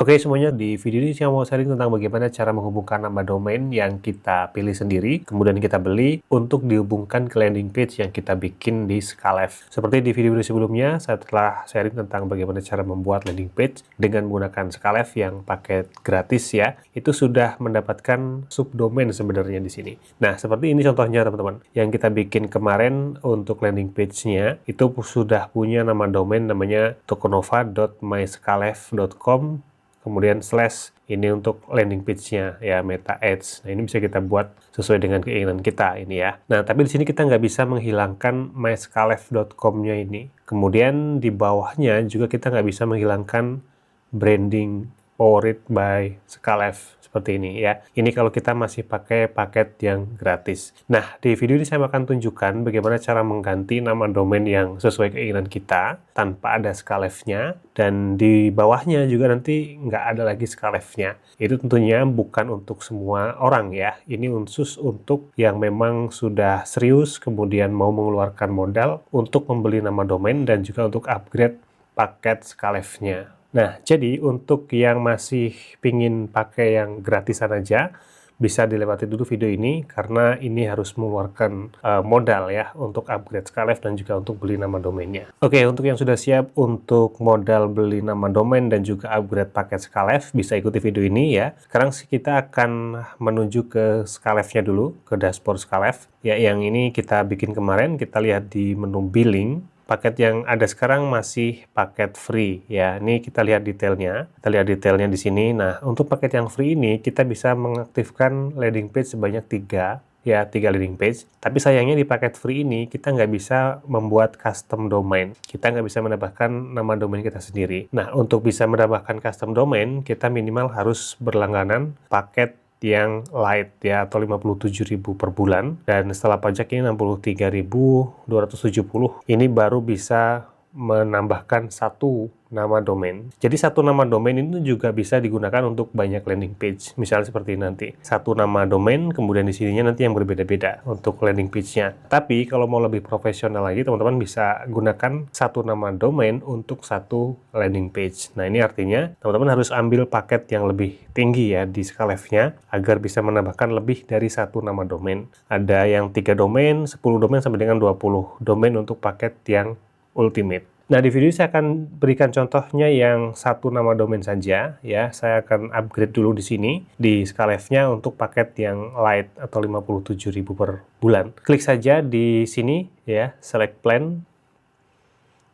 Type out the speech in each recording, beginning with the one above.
Oke semuanya, di video ini saya mau sharing tentang bagaimana cara menghubungkan nama domain yang kita pilih sendiri, kemudian kita beli untuk dihubungkan ke landing page yang kita bikin di Skalef. Seperti di video-video sebelumnya, saya telah sharing tentang bagaimana cara membuat landing page dengan menggunakan Skalef yang paket gratis ya. Itu sudah mendapatkan subdomain sebenarnya di sini. Nah, seperti ini contohnya teman-teman. Yang kita bikin kemarin untuk landing page-nya itu sudah punya nama domain namanya tokonova.myskalef.com. Kemudian slash ini untuk landing page-nya ya, meta ads. Nah, ini bisa kita buat sesuai dengan keinginan kita ini ya. Nah, tapi di sini kita nggak bisa menghilangkan myskalef.com-nya ini. Kemudian di bawahnya juga kita nggak bisa menghilangkan branding powered by Skalef seperti ini ya. Ini kalau kita masih pakai paket yang gratis. Nah, di video ini saya akan tunjukkan bagaimana cara mengganti nama domain yang sesuai keinginan kita tanpa ada Skalef-nya, dan di bawahnya juga nanti nggak ada lagi Skalef-nya. Itu tentunya bukan untuk semua orang ya. Ini khusus untuk yang memang sudah serius kemudian mau mengeluarkan modal untuk membeli nama domain dan juga untuk upgrade paket Skalef-nya. Nah, jadi untuk yang masih pingin pakai yang gratisan aja, bisa dilewati dulu video ini karena ini harus mengeluarkan modal ya untuk upgrade Skalef dan juga untuk beli nama domainnya. Oke, untuk yang sudah siap untuk modal beli nama domain dan juga upgrade paket Skalef, bisa ikuti video ini ya. Sekarang kita akan menuju ke Skalef-nya dulu, ke dashboard Skalef. Ya, yang ini kita bikin kemarin, kita lihat di menu billing. Paket yang ada sekarang masih paket free ya. Ini kita lihat detailnya. Kita lihat detailnya di sini. Nah, untuk paket yang free ini kita bisa mengaktifkan landing page sebanyak 3 landing page. Tapi sayangnya di paket free ini kita nggak bisa membuat custom domain. Kita nggak bisa menambahkan nama domain kita sendiri. Nah, untuk bisa menambahkan custom domain, kita minimal harus berlangganan paket yang light ya, atau 57.000 per bulan, dan setelah pajak ini 63.270. Ini baru bisa menambahkan satu nama domain. Jadi satu nama domain itu juga bisa digunakan untuk banyak landing page. Misalnya seperti nanti satu nama domain, kemudian di sininya nanti yang berbeda-beda untuk landing page-nya. Tapi kalau mau lebih profesional lagi, teman-teman bisa gunakan satu nama domain untuk satu landing page. Nah, ini artinya teman-teman harus ambil paket yang lebih tinggi ya di Skalef-nya agar bisa menambahkan lebih dari satu nama domain. Ada yang 3 domain, 10 domain sampai dengan 20 domain untuk paket yang ultimate. Nah, di video ini saya akan berikan contohnya yang satu nama domain saja ya. Saya akan upgrade dulu di sini di Skalef-nya untuk paket yang light atau 57.000 per bulan. Klik saja di sini ya, select plan.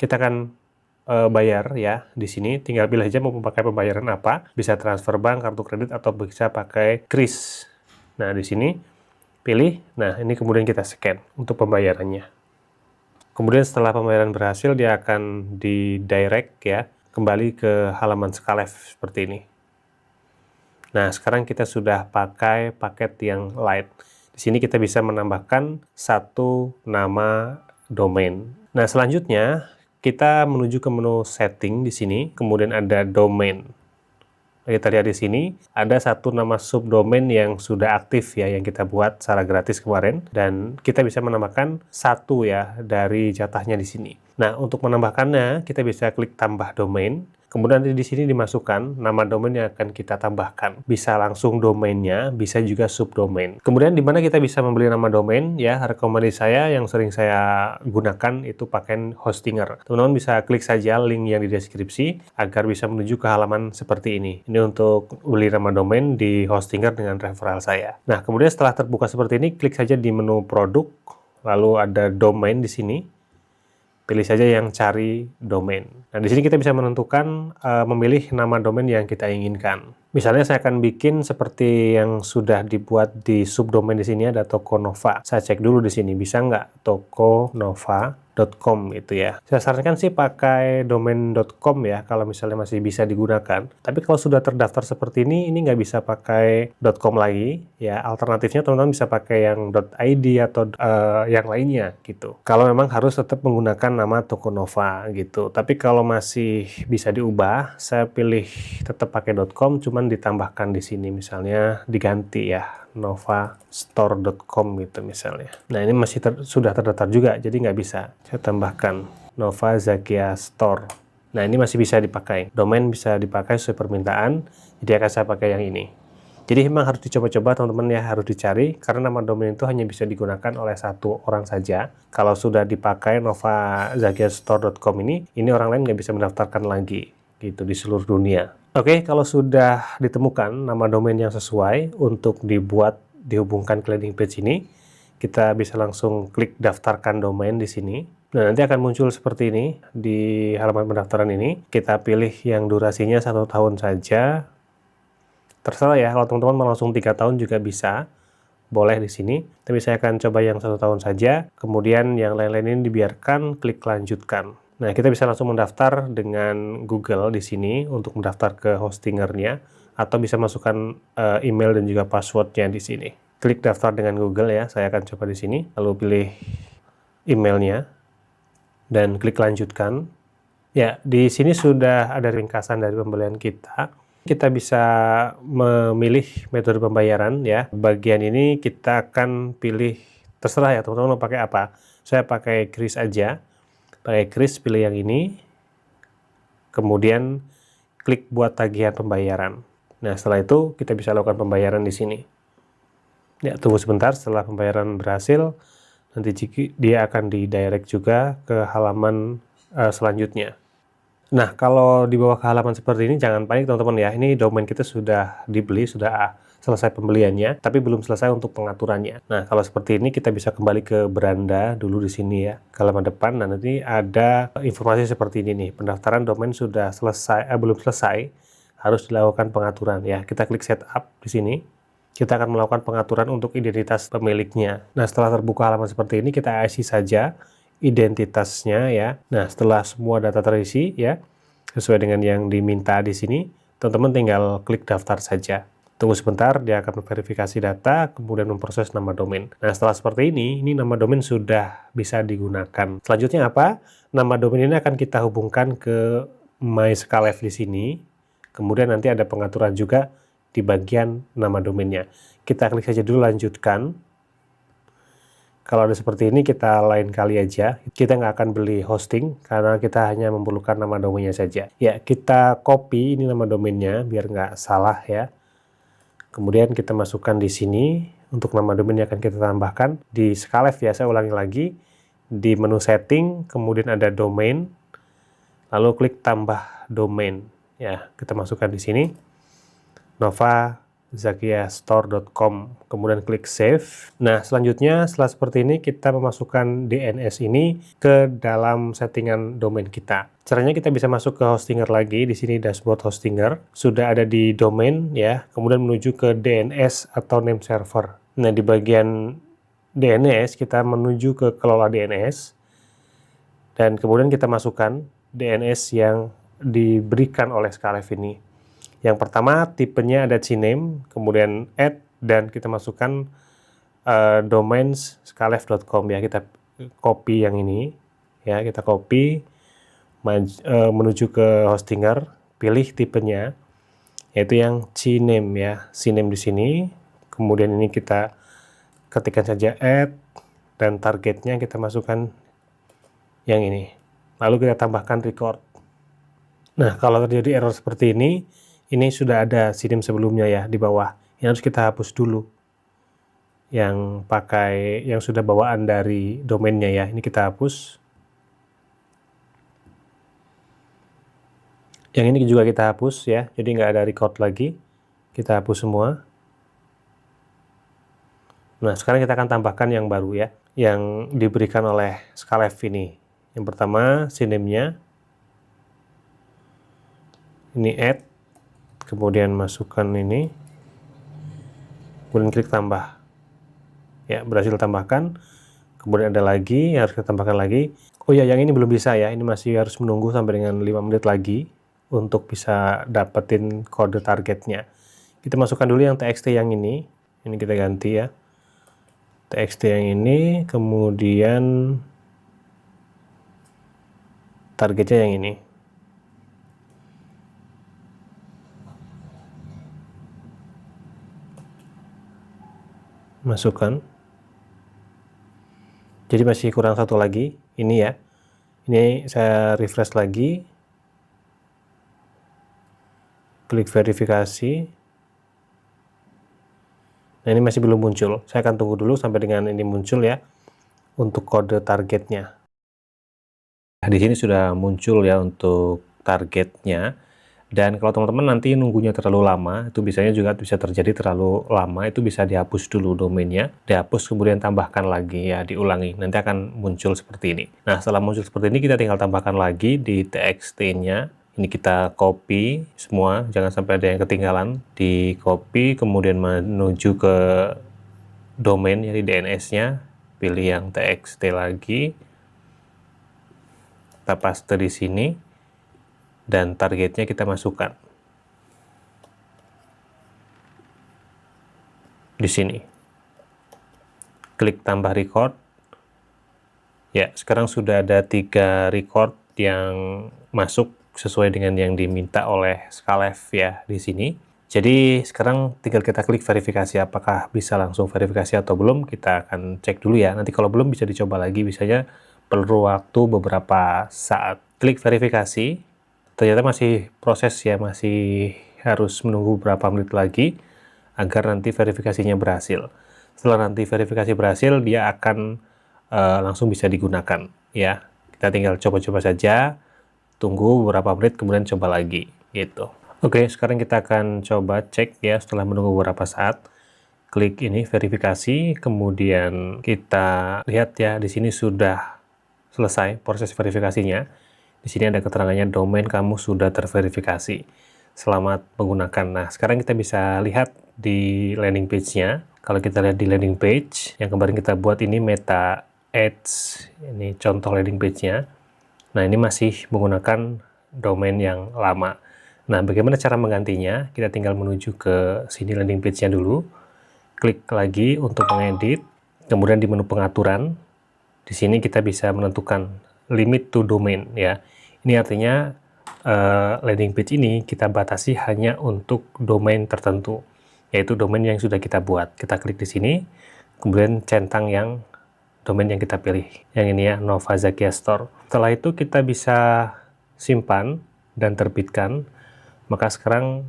Kita akan bayar ya di sini. Tinggal pilih aja mau pakai pembayaran apa. Bisa transfer bank, kartu kredit, atau bisa pakai kris. Nah, di sini pilih. Nah, ini kemudian kita scan untuk pembayarannya. Kemudian setelah pembayaran berhasil, dia akan di-direct ya, kembali ke halaman Skalef seperti ini. Nah, sekarang kita sudah pakai paket yang light. Di sini kita bisa menambahkan satu nama domain. Nah, selanjutnya kita menuju ke menu setting di sini, kemudian ada domain. Kita lihat di sini ada satu nama subdomain yang sudah aktif ya, yang kita buat secara gratis kemarin, dan kita bisa menambahkan satu ya dari jatahnya di sini. Nah, untuk menambahkannya kita bisa klik tambah domain. Kemudian di sini dimasukkan nama domain yang akan kita tambahkan. Bisa langsung domainnya, bisa juga subdomain. Kemudian di mana kita bisa membeli nama domain ya, rekomendasi saya yang sering saya gunakan itu pakai Hostinger. Teman-teman bisa klik saja link yang di deskripsi agar bisa menuju ke halaman seperti ini. Ini untuk beli nama domain di Hostinger dengan referral saya. Nah, kemudian setelah terbuka seperti ini, klik saja di menu produk, lalu ada domain di sini. Pilih saja yang cari domain. Nah, di sini kita bisa menentukan memilih nama domain yang kita inginkan. Misalnya saya akan bikin seperti yang sudah dibuat di subdomain di sini, ada Tokonova. Saya cek dulu di sini bisa nggak tokonova.com itu ya. Saya sarankan sih pakai domain.com ya kalau misalnya masih bisa digunakan. Tapi kalau sudah terdaftar seperti ini nggak bisa pakai .com lagi ya. Alternatifnya teman-teman bisa pakai yang .id atau yang lainnya gitu. Kalau memang harus tetap menggunakan nama Tokonova gitu. Tapi kalau masih bisa diubah, saya pilih tetap pakai .com, cuman ditambahkan di sini misalnya diganti ya, novastore.com gitu misalnya. Nah, ini masih sudah terdaftar juga, jadi nggak bisa. Saya tambahkan Nova Zakia Store. Nah, ini masih bisa dipakai. Domain bisa dipakai sesuai permintaan, jadi akan saya pakai yang ini. Jadi memang harus dicoba-coba teman-teman ya, harus dicari, karena nama domain itu hanya bisa digunakan oleh satu orang saja. Kalau sudah dipakai novazakiastore.com ini orang lain nggak bisa mendaftarkan lagi, gitu, di seluruh dunia. Oke, kalau sudah ditemukan nama domain yang sesuai untuk dihubungkan ke landing page ini, kita bisa langsung klik daftarkan domain di sini. Nah, nanti akan muncul seperti ini di halaman pendaftaran ini. Kita pilih yang durasinya 1 tahun saja. Terserah ya, kalau teman-teman mau langsung 3 tahun juga bisa. Boleh di sini. Tapi saya akan coba yang 1 tahun saja. Kemudian yang lain-lain ini dibiarkan, klik lanjutkan. Nah, kita bisa langsung mendaftar dengan Google di sini untuk mendaftar ke hostingernya, atau bisa masukkan email dan juga passwordnya di sini. Klik daftar dengan Google ya, saya akan coba di sini, lalu pilih emailnya, dan klik lanjutkan. Ya, di sini sudah ada ringkasan dari pembelian kita. Kita bisa memilih metode pembayaran ya. Bagian ini kita akan pilih, terserah ya teman-teman mau pakai apa. Saya pakai kris aja. Pakai kris, pilih yang ini. Kemudian klik buat tagihan pembayaran. Nah, setelah itu kita bisa lakukan pembayaran di sini. Ya, tunggu sebentar, setelah pembayaran berhasil, nanti dia akan didirect juga ke halaman selanjutnya. Nah, kalau dibawa ke halaman seperti ini, jangan panik teman-teman ya. Ini domain kita sudah dibeli, sudah selesai pembeliannya, tapi belum selesai untuk pengaturannya. Nah, kalau seperti ini kita bisa kembali ke beranda dulu di sini ya, ke halaman depan. Nah, nanti ada informasi seperti ini nih, pendaftaran domain sudah selesai, belum selesai, harus dilakukan pengaturan ya. Kita klik setup di sini. Kita akan melakukan pengaturan untuk identitas pemiliknya. Nah, setelah terbuka halaman seperti ini, kita isi saja identitasnya ya. Nah, setelah semua data terisi ya, sesuai dengan yang diminta di sini, teman-teman tinggal klik daftar saja. Tunggu sebentar, dia akan memverifikasi data, kemudian memproses nama domain. Nah, setelah seperti ini nama domain sudah bisa digunakan. Selanjutnya apa? Nama domain ini akan kita hubungkan ke MyScaleF di sini. Kemudian nanti ada pengaturan juga di bagian nama domainnya. Kita klik saja dulu lanjutkan. Kalau ada seperti ini kita lain kali aja. Kita nggak akan beli hosting karena kita hanya memerlukan nama domainnya saja. Ya, kita copy ini nama domainnya biar nggak salah ya. Kemudian kita masukkan di sini. Untuk nama domainnya akan kita tambahkan di Scaleff ya. Saya ulangi lagi. Di menu setting, kemudian ada domain. Lalu klik tambah domain. Ya, kita masukkan di sini. novazakiastore.com, kemudian klik save. Nah, selanjutnya setelah seperti ini kita memasukkan DNS ini ke dalam settingan domain kita. Caranya kita bisa masuk ke hostinger lagi, di sini dashboard hostinger, sudah ada di domain ya, kemudian menuju ke DNS atau name server. Nah, di bagian DNS kita menuju ke kelola DNS, dan kemudian kita masukkan DNS yang diberikan oleh Scaleff ini. Yang pertama tipenya ada CNAME, kemudian add, dan kita masukkan domains scaleff.com ya. Kita copy yang ini ya, kita copy menuju ke hostinger, pilih tipenya yaitu yang CNAME ya, CNAME di sini. Kemudian ini kita ketikkan saja add, dan targetnya kita masukkan yang ini. Lalu kita tambahkan record. Nah, kalau terjadi error seperti ini sudah ada CNAME sebelumnya ya di bawah. Yang harus kita hapus dulu. Yang sudah bawaan dari domainnya ya. Ini kita hapus. Yang ini juga kita hapus ya. Jadi nggak ada record lagi. Kita hapus semua. Nah, sekarang kita akan tambahkan yang baru ya. Yang diberikan oleh Scaleff ini. Yang pertama CNAME-nya. Ini add. Kemudian masukkan ini, kemudian klik tambah. Ya, berhasil tambahkan. Kemudian ada lagi, yang harus kita tambahkan lagi. Oh ya, yang ini belum bisa ya, ini masih harus menunggu sampai dengan 5 menit lagi untuk bisa dapetin kode targetnya. Kita masukkan dulu yang txt yang ini kita ganti ya. Txt yang ini, kemudian targetnya yang ini. Masukkan. Jadi masih kurang satu lagi, ini ya. Ini saya refresh lagi. Klik verifikasi. Nah, ini masih belum muncul. Saya akan tunggu dulu sampai dengan ini muncul ya, untuk kode targetnya. Nah, di sini sudah muncul ya untuk targetnya. Dan kalau teman-teman nanti nunggunya terlalu lama, itu biasanya juga bisa terjadi terlalu lama, itu bisa dihapus dulu domainnya, dihapus kemudian tambahkan lagi ya, diulangi, nanti akan muncul seperti ini. Nah, setelah muncul seperti ini, kita tinggal tambahkan lagi di txt-nya. Ini kita copy semua, jangan sampai ada yang ketinggalan. Di copy, kemudian menuju ke domain, ya di DNS-nya, pilih yang txt lagi, kita paste di sini. Dan targetnya kita masukkan di sini. Klik tambah record. Ya, sekarang sudah ada 3 record yang masuk sesuai dengan yang diminta oleh Skalev ya di sini. Jadi sekarang tinggal kita klik verifikasi, apakah bisa langsung verifikasi atau belum, kita akan cek dulu ya. Nanti kalau belum bisa dicoba lagi, biasanya perlu waktu beberapa saat. Klik verifikasi. Ternyata masih proses ya, masih harus menunggu beberapa menit lagi agar nanti verifikasinya berhasil. Setelah nanti verifikasi berhasil, dia akan langsung bisa digunakan ya. Kita tinggal coba-coba saja, tunggu beberapa menit kemudian coba lagi gitu. Oke, sekarang kita akan coba cek ya setelah menunggu beberapa saat. Klik ini verifikasi, kemudian kita lihat ya di sini sudah selesai proses verifikasinya. Di sini ada keterangannya domain kamu sudah terverifikasi. Selamat menggunakan. Nah, sekarang kita bisa lihat di landing page-nya. Kalau kita lihat di landing page yang kemarin kita buat ini Meta Ads, ini contoh landing page-nya. Nah, ini masih menggunakan domain yang lama. Nah, bagaimana cara menggantinya? Kita tinggal menuju ke sini landing page-nya dulu. Klik lagi untuk mengedit. Kemudian di menu pengaturan, di sini kita bisa menentukan limit to domain ya. Ini artinya landing page ini kita batasi hanya untuk domain tertentu, yaitu domain yang sudah kita buat. Kita klik di sini, kemudian centang yang domain yang kita pilih. Yang ini ya, Nova Zakia Store. Setelah itu kita bisa simpan dan terbitkan. Maka sekarang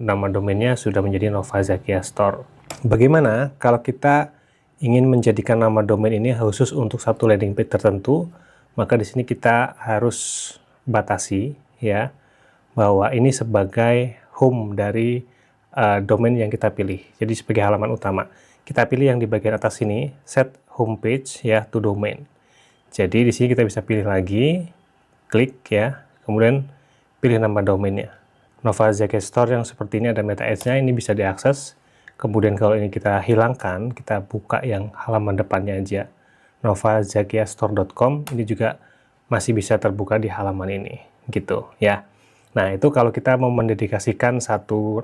nama domainnya sudah menjadi Nova Zakia Store. Bagaimana kalau kita ingin menjadikan nama domain ini khusus untuk satu landing page tertentu? Maka di sini kita harus batasi ya bahwa ini sebagai home dari domain yang kita pilih. Jadi sebagai halaman utama. Kita pilih yang di bagian atas sini, set home page ya to domain. Jadi di sini kita bisa pilih lagi, klik ya, kemudian pilih nama domainnya. Nova Zakia Store yang seperti ini ada meta ads-nya, ini bisa diakses. Kemudian kalau ini kita hilangkan, kita buka yang halaman depannya aja. novazakiastore.com, ini juga masih bisa terbuka di halaman ini gitu ya. Nah, itu kalau kita mau mendedikasikan satu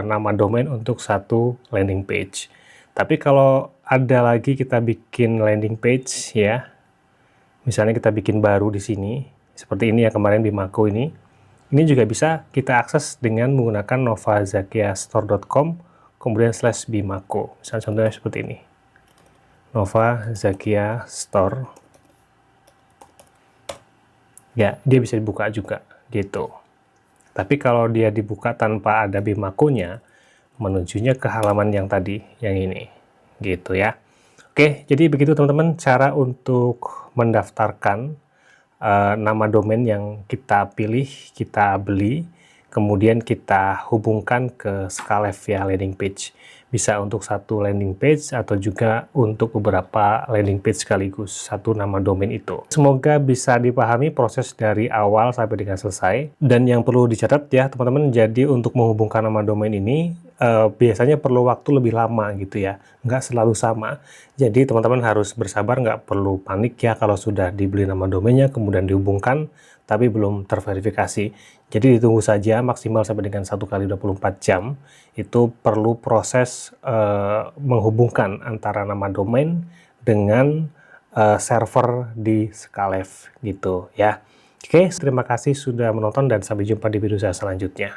nama domain untuk satu landing page. Tapi kalau ada lagi kita bikin landing page ya, misalnya kita bikin baru di sini seperti ini ya, kemarin Bimako ini juga bisa kita akses dengan menggunakan novazakiastore.com kemudian /Bimako. Misalnya contohnya seperti ini, Nova Zakia Store. Ya, dia bisa dibuka juga gitu. Tapi kalau dia dibuka tanpa ada Bimakonya, menujunya ke halaman yang tadi, yang ini gitu ya. Oke, jadi begitu teman-teman cara untuk mendaftarkan nama domain yang kita pilih, kita beli, kemudian kita hubungkan ke Skalev ya landing page. Bisa untuk satu landing page atau juga untuk beberapa landing page sekaligus satu nama domain itu. Semoga bisa dipahami proses dari awal sampai dengan selesai. Dan yang perlu dicatat ya teman-teman, jadi untuk menghubungkan nama domain ini biasanya perlu waktu lebih lama gitu ya, nggak selalu sama. Jadi teman-teman harus bersabar, nggak perlu panik ya kalau sudah dibeli nama domainnya kemudian dihubungkan tapi belum terverifikasi. Jadi ditunggu saja maksimal sampai dengan 1 kali 24 jam. Itu perlu proses menghubungkan antara nama domain dengan server di Skalev gitu ya. Oke, terima kasih sudah menonton dan sampai jumpa di video saya selanjutnya.